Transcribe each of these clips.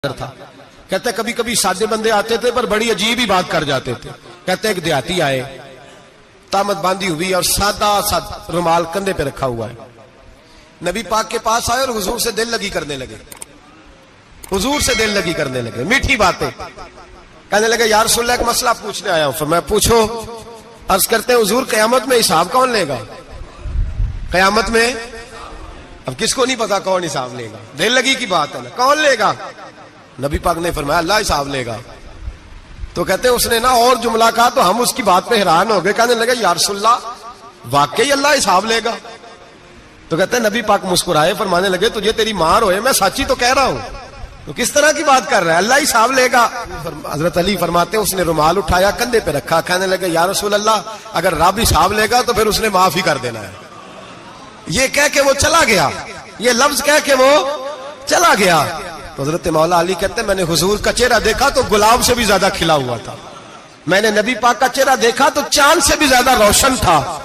تھا. کہتے کبھی کبھی سادے بندے آتے تھے پر بڑی عجیب ہی بات کر جاتے تھے. کہتے ایک دیہاتی آئے, تامت باندھی ہوئی اور سادہ سا رومال کندھے پہ رکھا ہوا ہے. نبی پاک کے پاس آئے اور حضور سے دل لگی کرنے لگے. حضور سے دل لگی کرنے لگے, میٹھی باتیں کہنے لگے. یا رسول اللہ ایک مسئلہ پوچھنے آیا ہوں. فرمایا پوچھو. عرض کرتے ہیں حضور قیامت میں حساب کون لے گا؟ قیامت میں اب کس کو نہیں پتا کون حساب لے گا, دل لگی کی بات ہے نا, کون لے گا؟ نبی پاک نے فرمایا اللہ حساب لے گا. تو کہتے ہیں اس نے نا اور جملہ کہا تو ہم اس کی بات پہ حیران ہو گئے. کہنے لگے یا رسول اللہ واقعی اللہ حساب لے گا؟ تو کہتے ہیں نبی پاک مسکرائے, فرمانے لگے تجھے تیری مار ہوئے, میں سچی تو کہہ رہا ہوں, تو کس طرح کی بات کر رہا ہے, اللہ حساب لے گا. حضرت علی فرماتے ہیں اس نے رومال اٹھایا کندھے پہ رکھا, کہنے لگے یا رسول اللہ اگر رب حساب لے گا تو پھر اس نے معاف ہی کر دینا ہے. یہ کہہ کے وہ چلا گیا, یہ لفظ کہہ کے وہ چلا گیا. تو حضرت مولا علی کہتے ہیں میں نے حضور کا چہرہ دیکھا تو گلاب سے بھی زیادہ کھلا ہوا تھا. میں نے نبی پاک کا چہرہ دیکھا تو چاند سے بھی زیادہ روشن تھا.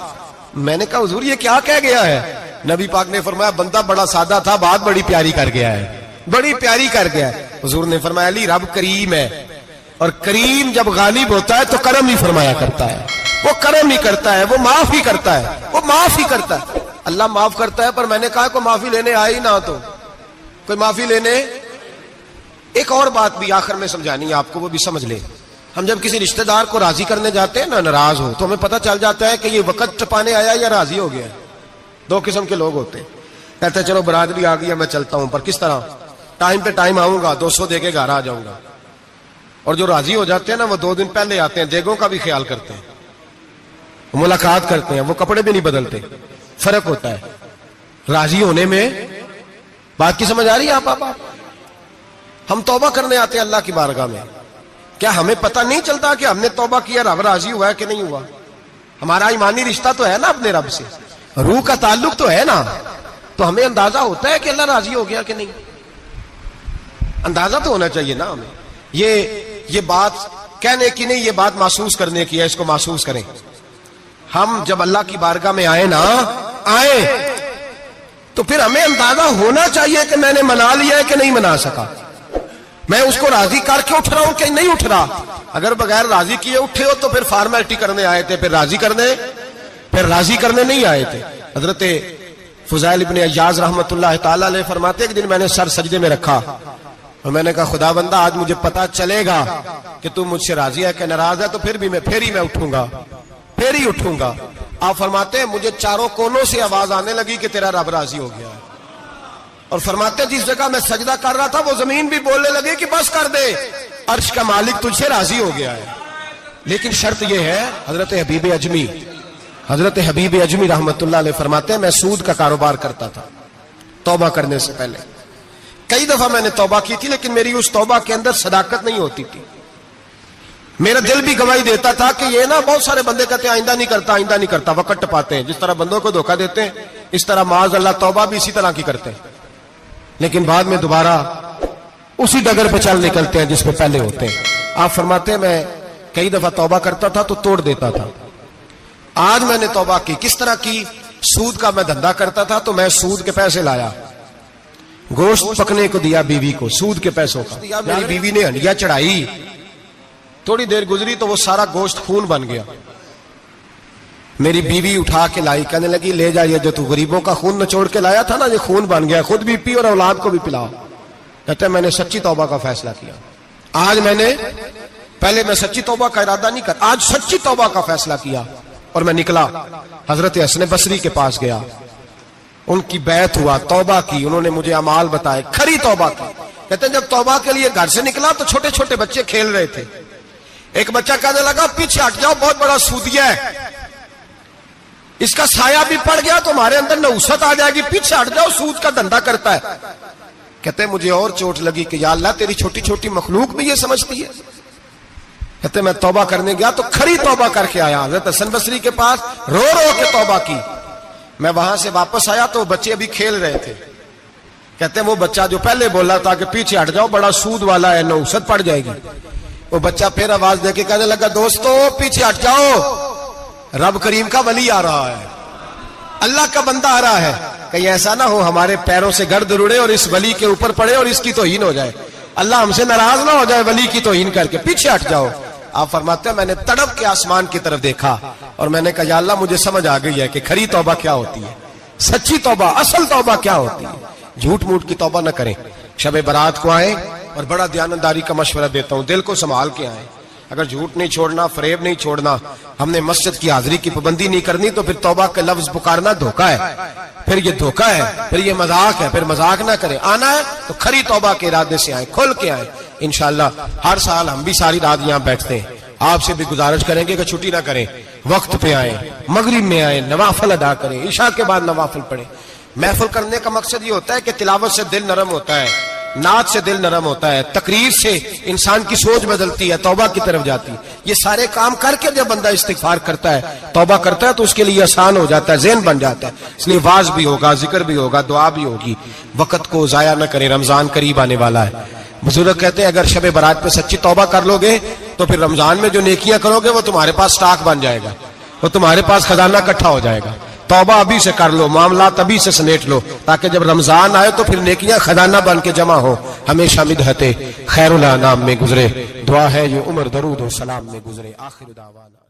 میں نے کہا حضور یہ کیا کہہ گیا ہے؟ نبی پاک نے فرمایا بندہ بڑا سادہ تھا, بات بڑی پیاری کر گیا ہے, بڑی پیاری کر گیا ہے. حضور نے فرمایا علی رب کریم ہے, اور کریم جب غالب ہوتا ہے تو کرم ہی فرمایا کرتا ہے. وہ کرم ہی کرتا ہے, وہ معاف ہی کرتا ہے, وہ معاف ہی کرتا ہے. اللہ معاف کرتا ہے, پر میں نے کہا کوئی معافی لینے آئے ہی نہ تو کوئی معافی لینے. ایک اور بات بھی آخر میں سمجھانی ہے آپ کو, وہ بھی سمجھ لیں. ہم جب کسی رشتہ دار کو راضی کرنے جاتے ہیں نا, ناراض ہو, تو ہمیں پتہ چل جاتا ہے کہ یہ وقت ٹپانے آیا یا راضی ہو گیا. دو قسم کے لوگ ہوتے ہیں. کہتے ہیں چلو برادری آ گئی ہے میں چلتا ہوں, پر کس طرح ٹائم پہ ٹائم آؤں گا, 200 دے کے گھر آ جاؤں گا. اور جو راضی ہو جاتے ہیں نا وہ 2 دن پہلے آتے ہیں, دیگوں کا بھی خیال کرتے ہیں, ملاقات کرتے ہیں, وہ کپڑے بھی نہیں بدلتے. فرق ہوتا ہے راضی ہونے میں. بات کی سمجھ آ رہی ہے آپ؟ ہم توبہ کرنے آتے ہیں اللہ کی بارگاہ میں, کیا ہمیں پتہ نہیں چلتا کہ ہم نے توبہ کیا, رب راضی ہوا ہے کہ نہیں ہوا؟ ہمارا ایمانی رشتہ تو ہے نا اپنے رب سے, روح کا تعلق تو ہے نا, تو ہمیں اندازہ ہوتا ہے کہ اللہ راضی ہو گیا کہ نہیں. اندازہ تو ہونا چاہیے نا ہمیں. یہ بات کہنے کی نہیں, یہ بات محسوس کرنے کی ہے. اس کو محسوس کریں. ہم جب اللہ کی بارگاہ میں آئے تو پھر ہمیں اندازہ ہونا چاہیے کہ میں نے منا لیا ہے کہ نہیں منا سکا, میں اس کو راضی کر کے اٹھ رہا ہوں کہ نہیں اٹھ رہا. اگر بغیر راضی کیے اٹھے ہو تو پھر فارمیلٹی کرنے آئے تھے, پھر راضی کرنے نہیں آئے تھے. حضرت فضائل ابن عیاض رحمت اللہ تعالی علیہ فرماتے ایک دن میں نے سر سجدے میں رکھا اور میں نے کہا خدا بندہ آج مجھے پتا چلے گا کہ تو مجھ سے راضی ہے کہ ناراض ہے, تو پھر ہی میں اٹھوں گا. آپ فرماتے ہیں مجھے چاروں کونوں سے آواز آنے لگی کہ تیرا رب راضی ہو گیا ہے. اور فرماتے ہیں جس جگہ میں سجدہ کر رہا تھا وہ زمین بھی بولنے لگے کہ بس کر دے, عرش کا مالک تجھ سے راضی ہو گیا ہے. لیکن شرط یہ ہے, حضرت حبیب اجمی رحمت اللہ علیہ فرماتے ہیں میں سود کا کاروبار کرتا تھا توبہ کرنے سے پہلے. کئی دفعہ میں نے توبہ کی تھی, لیکن میری اس توبہ کے اندر صداقت نہیں ہوتی تھی. میرا دل بھی گواہی دیتا تھا کہ یہ نا بہت سارے بندے کہتے ہیں آئندہ نہیں کرتا, وقت ٹپاتے ہیں. جس طرح بندوں کو دھوکہ دیتے ہیں اس طرح معاذ اللہ توبہ بھی اسی طرح کی کرتے ہیں, لیکن بعد میں دوبارہ اسی ڈگر پہ چل نکلتے ہیں جس پہ پہلے ہوتے ہیں. آپ فرماتے ہیں میں کئی دفعہ توبہ کرتا تھا تو توڑ دیتا تھا. آج میں نے توبہ کی. کس طرح کی؟ سود کا میں دھندا کرتا تھا تو میں سود کے پیسے لایا, گوشت پکنے کو دیا بیوی کو, سود کے پیسوں کا. میری بیوی نے ہنڈیا چڑھائی, تھوڑی دیر گزری تو وہ سارا گوشت خون بن گیا. میری بیوی اٹھا کے لائی, کہنے لگی لے جا, یہ جو تو غریبوں کا خون نچوڑ کے لایا تھا نا یہ خون بن گیا, خود بھی پی اور اولاد کو بھی پلاؤ. کہتے ہیں میں نے سچی توبہ کا فیصلہ کیا. آج پہلے میں سچی توبہ کا ارادہ نہیں کرتا, آج سچی توبہ کا فیصلہ کیا اور میں نکلا. حضرت حسن بصری کے پاس گیا, ان کی بیعت ہوا, توبہ کی, انہوں نے مجھے اعمال بتائے, کھری توبہ کی. کہتے ہیں جب توبہ کے لیے گھر سے نکلا تو چھوٹے چھوٹے بچے کھیل رہے تھے. ایک بچہ کہنے لگا پیچھے ہٹ جاؤ, بہت بڑا سودیا ہے, اس کا سایہ بھی پڑ گیا تو ہمارے اندر نحوست آ جائے گی, پیچھے ہٹ جاؤ, سود کا دھندا کرتا ہے. کہتے ہیں مجھے اور چوٹ لگی کہ یا اللہ تیری چھوٹی چھوٹی مخلوق بھی یہ سمجھتی ہے. کہتے ہیں میں توبہ کرنے گیا تو کھری توبہ کر کے آیا. حضرت حسن بصری کے پاس رو کے توبہ کی. میں وہاں سے واپس آیا تو بچے ابھی کھیل رہے تھے. کہتے ہیں وہ بچہ جو پہلے بولا تھا کہ پیچھے ہٹ جاؤ بڑا سود والا ہے, نحوست پڑ جائے گی, وہ بچہ پھر آواز دے کے کہنے لگا دوستو پیچھے ہٹ جاؤ, رب کریم کا ولی آ رہا ہے, اللہ کا بندہ آ رہا ہے. کہیں ایسا نہ ہو ہمارے پیروں سے گرد رڑے اور اس ولی کے اوپر پڑے اور اس کی توہین ہو جائے. اللہ ہم سے ناراض نہ ہو جائے ولی کی توہین کر کے، پیچھے ہٹ جاؤ۔ آپ فرماتے ہیں میں نے تڑپ کے آسمان کی طرف دیکھا اور میں نے کہا یا اللہ مجھے سمجھ آ گئی ہے کہ کھری توبہ کیا ہوتی ہے، سچی توبہ، اصل توبہ کیا ہوتی ہے۔ جھوٹ موٹ کی توبہ نہ کریں۔ شب برات کو آئیں اور بڑا دیانتداری کا مشورہ دیتا ہوں، دل کو سنبھال کے آئیں۔ اگر جھوٹ نہیں چھوڑنا، فریب نہیں چھوڑنا، ہم نے مسجد کی حاضری کی پابندی نہیں کرنی تو پھر توبہ کے لفظ پکارنا دھوکہ ہے، پھر یہ دھوکہ ہے، پھر یہ مذاق ہے، پھر مذاق نہ کریں۔ آنا ہے تو کھری توبہ کے ارادے سے آئیں، کھل کے آئیں۔ انشاءاللہ ہر سال ہم بھی ساری رات یہاں بیٹھتے ہیں، آپ سے بھی گزارش کریں گے کہ چھٹی نہ کریں، وقت پہ آئیں، مغرب میں آئیں، نوافل ادا کریں، عشاء کے بعد نوافل پڑھیں۔ محفل کرنے کا مقصد یہ ہوتا ہے کہ تلاوت سے دل نرم ہوتا ہے، نعت سے دل نرم ہوتا ہے، تقریر سے انسان کی سوچ بدلتی ہے، توبہ کی طرف جاتی ہے۔ یہ سارے کام کر کے جب بندہ استغفار کرتا ہے، توبہ کرتا ہے تو اس کے لیے آسان ہو جاتا ہے، ذہن بن جاتا ہے۔ اس لیے واعظ بھی ہوگا، ذکر بھی ہوگا، دعا بھی ہوگی۔ وقت کو ضائع نہ کریں، رمضان قریب آنے والا ہے۔ بزرگ کہتے ہیں اگر شب برات پہ سچی توبہ کر لو گے تو پھر رمضان میں جو نیکیاں کرو گے وہ تمہارے پاس سٹاک بن جائے گا، وہ تمہارے پاس خزانہ اکٹھا ہو جائے گا۔ توبہ ابھی سے کر لو، معاملات ابھی سے سمیٹ لو، تاکہ جب رمضان آئے تو پھر نیکیاں خزانہ بن کے جمع ہو، ہمیشہ مدحت خیر الانام میں گزرے۔ دعا ہے یہ عمر درود و سلام میں گزرے۔ آخر دعوانا